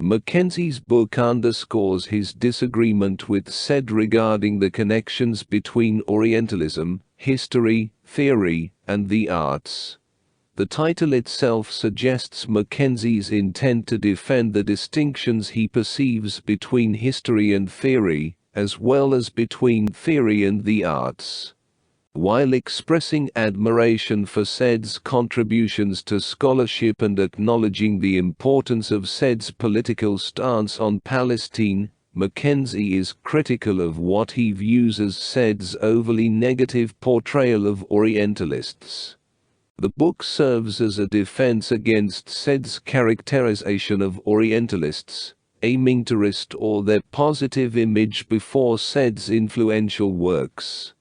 MacKenzie's book underscores his disagreement with Said regarding the connections between Orientalism, history, theory, and the arts. The title itself suggests MacKenzie's intent to defend the distinctions he perceives between history and theory, as well as between theory and the arts. While expressing admiration for Said's contributions to scholarship and acknowledging the importance of Said's political stance on Palestine, MacKenzie is critical of what he views as Said's overly negative portrayal of Orientalists. The book serves as a defense against Said's characterization of Orientalists, aiming to restore their positive image before Said's influential works.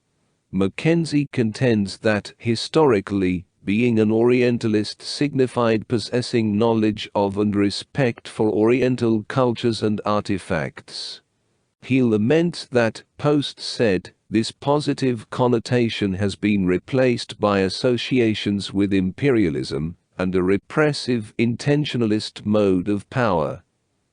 MacKenzie contends that, historically, being an Orientalist signified possessing knowledge of and respect for Oriental cultures and artifacts. He laments that, post-Said, this positive connotation has been replaced by associations with imperialism and a repressive, intentionalist mode of power.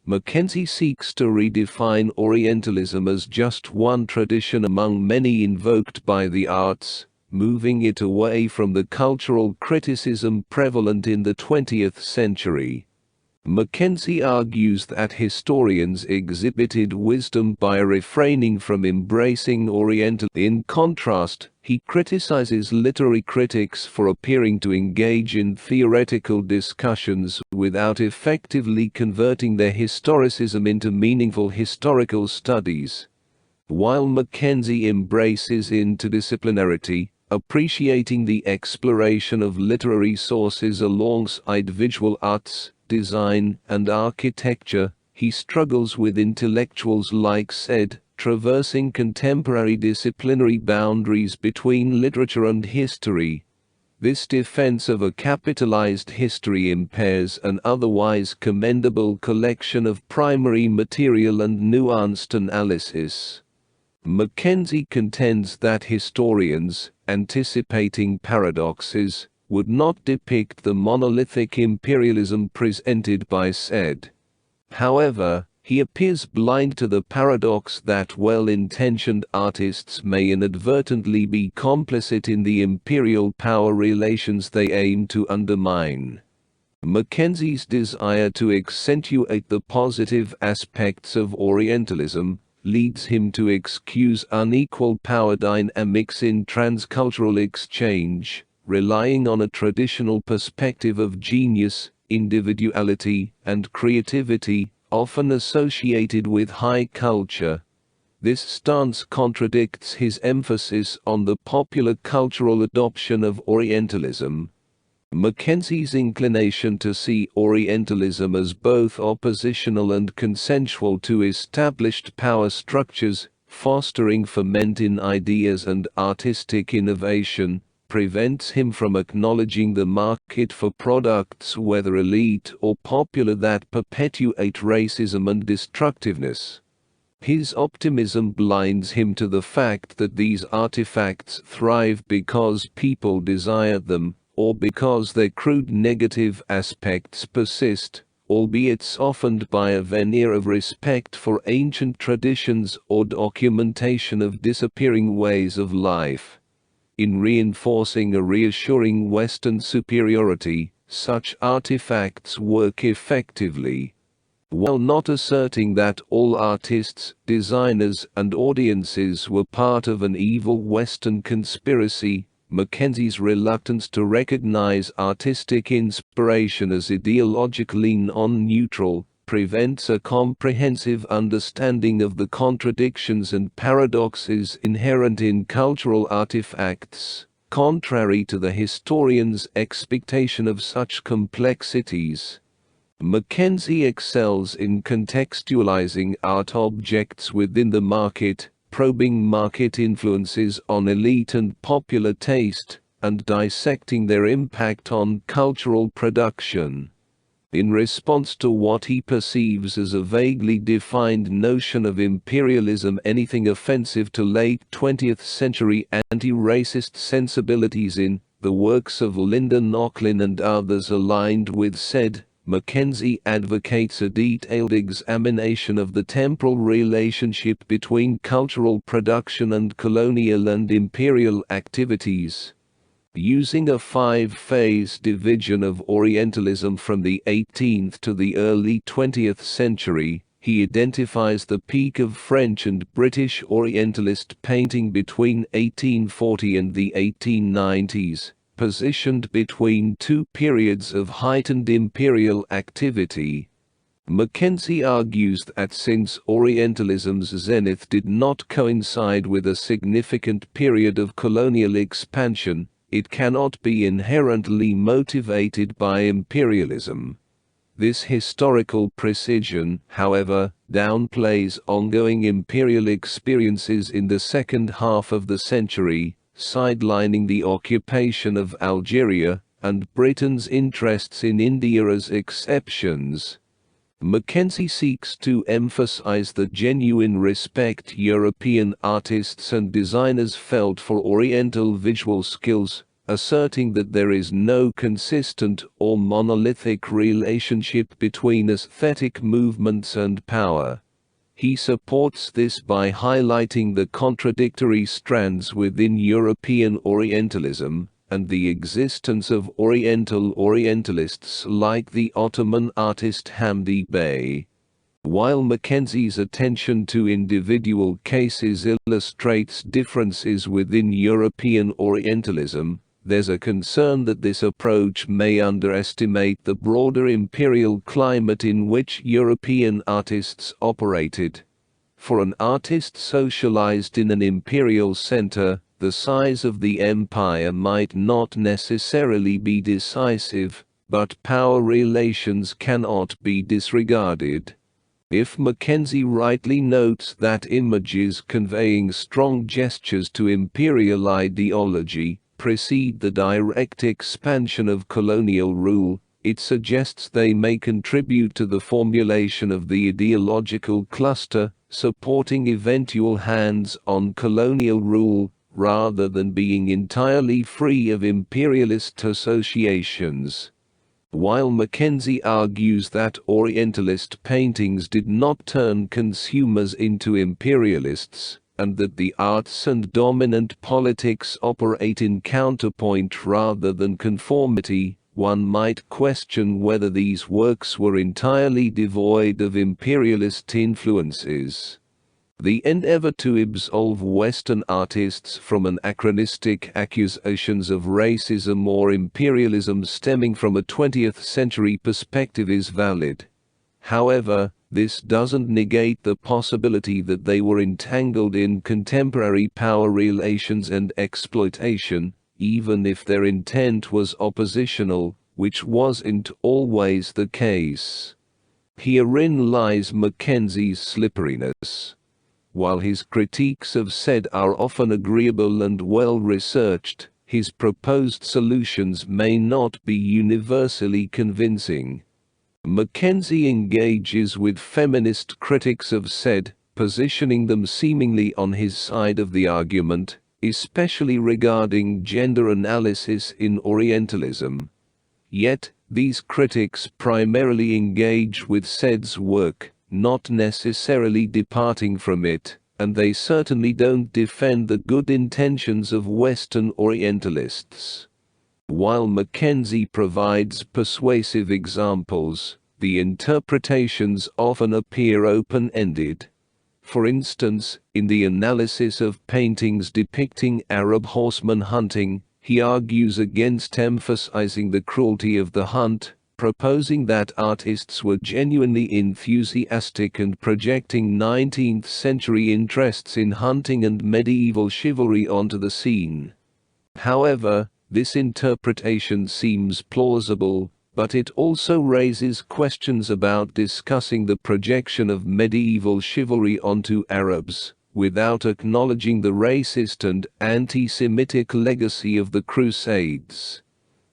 MacKenzie seeks to redefine Orientalism as just one tradition among many invoked by the arts, moving it away from the cultural criticism prevalent in the 20th century. MacKenzie argues that historians exhibited wisdom by refraining from embracing Oriental. In contrast, he criticizes literary critics for appearing to engage in theoretical discussions without effectively converting their historicism into meaningful historical studies. While MacKenzie embraces interdisciplinarity, appreciating the exploration of literary sources alongside visual arts, design, and architecture, he struggles with intellectuals like Said, traversing contemporary disciplinary boundaries between literature and history. This defense of a capitalized history impairs an otherwise commendable collection of primary material and nuanced analysis. MacKenzie contends that historians, anticipating paradoxes, would not depict the monolithic imperialism presented by Said. However, he appears blind to the paradox that well-intentioned artists may inadvertently be complicit in the imperial power relations they aim to undermine. MacKenzie's desire to accentuate the positive aspects of Orientalism leads him to excuse unequal power dynamics in transcultural exchange, relying on a traditional perspective of genius, individuality, and creativity, often associated with high culture. This stance contradicts his emphasis on the popular cultural adoption of Orientalism. MacKenzie's inclination to see Orientalism as both oppositional and consensual to established power structures, fostering ferment in ideas and artistic innovation, prevents him from acknowledging the market for products, whether elite or popular, that perpetuate racism and destructiveness. His optimism blinds him to the fact that these artifacts thrive because people desire them, or because their crude negative aspects persist, albeit softened by a veneer of respect for ancient traditions or documentation of disappearing ways of life. In reinforcing a reassuring Western superiority, such artifacts work effectively. While not asserting that all artists, designers, and audiences were part of an evil Western conspiracy, MacKenzie's reluctance to recognize artistic inspiration as ideologically non-neutral prevents a comprehensive understanding of the contradictions and paradoxes inherent in cultural artifacts, contrary to the historian's expectation of such complexities. MacKenzie excels in contextualizing art objects within the market, probing market influences on elite and popular taste, and dissecting their impact on cultural production. In response to what he perceives as a vaguely defined notion of imperialism, anything offensive to late 20th century anti-racist sensibilities in the works of Linda Nochlin and others aligned with Said, Mackenzie advocates a detailed examination of the temporal relationship between cultural production and colonial and imperial activities. Using a five-phase division of Orientalism from the 18th to the early 20th century, he identifies the peak of French and British Orientalist painting between 1840 and the 1890s, positioned between two periods of heightened imperial activity. Mackenzie argues that since Orientalism's zenith did not coincide with a significant period of colonial expansion, it cannot be inherently motivated by imperialism. This historical precision, however, downplays ongoing imperial experiences in the second half of the century, sidelining the occupation of Algeria and Britain's interests in India as exceptions. Mackenzie seeks to emphasize the genuine respect European artists and designers felt for Oriental visual skills, asserting that there is no consistent or monolithic relationship between aesthetic movements and power. He supports this by highlighting the contradictory strands within European Orientalism, and the existence of Oriental Orientalists like the Ottoman artist Hamdi Bey. While Mackenzie's attention to individual cases illustrates differences within European Orientalism, there's a concern that this approach may underestimate the broader imperial climate in which European artists operated. For an artist socialized in an imperial center, the size of the empire might not necessarily be decisive, but power relations cannot be disregarded. If Mackenzie rightly notes that images conveying strong gestures to imperial ideology precede the direct expansion of colonial rule, it suggests they may contribute to the formulation of the ideological cluster, supporting eventual hands-on colonial rule, rather than being entirely free of imperialist associations. While Mackenzie argues that Orientalist paintings did not turn consumers into imperialists, and that the arts and dominant politics operate in counterpoint rather than conformity, one might question whether these works were entirely devoid of imperialist influences. The endeavor to absolve Western artists from anachronistic accusations of racism or imperialism stemming from a 20th century perspective is valid. However, this doesn't negate the possibility that they were entangled in contemporary power relations and exploitation, even if their intent was oppositional, which wasn't always the case. Herein lies Mackenzie's slipperiness. While his critiques of said are often agreeable and well-researched, his proposed solutions may not be universally convincing. Mackenzie engages with feminist critics of said, positioning them seemingly on his side of the argument, especially regarding gender analysis in Orientalism. Yet, these critics primarily engage with said's work, not necessarily departing from it, and they certainly don't defend the good intentions of Western Orientalists. While Mackenzie provides persuasive examples, the interpretations often appear open-ended. For instance, in the analysis of paintings depicting Arab horseman hunting, he argues against emphasizing the cruelty of the hunt, proposing that artists were genuinely enthusiastic and projecting 19th century interests in hunting and medieval chivalry onto the scene. However, this interpretation seems plausible, but it also raises questions about discussing the projection of medieval chivalry onto Arabs, without acknowledging the racist and anti-Semitic legacy of the Crusades.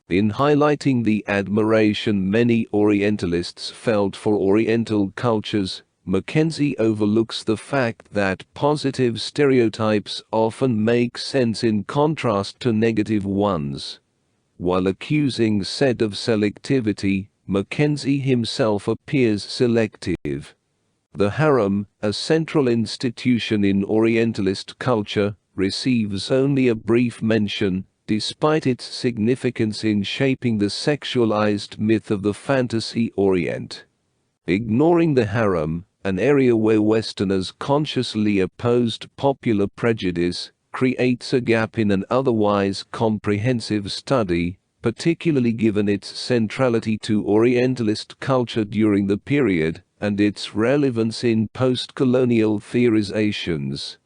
In highlighting the admiration many Orientalists felt for Oriental cultures, Mackenzie overlooks the fact that positive stereotypes often make sense in contrast to negative ones. While accusing said of selectivity, Mackenzie himself appears selective. The harem, a central institution in Orientalist culture, receives only a brief mention, despite its significance in shaping the sexualized myth of the fantasy Orient. Ignoring the harem, an area where Westerners consciously opposed popular prejudice, creates a gap in an otherwise comprehensive study, particularly given its centrality to Orientalist culture during the period, and its relevance in post-colonial theorizations.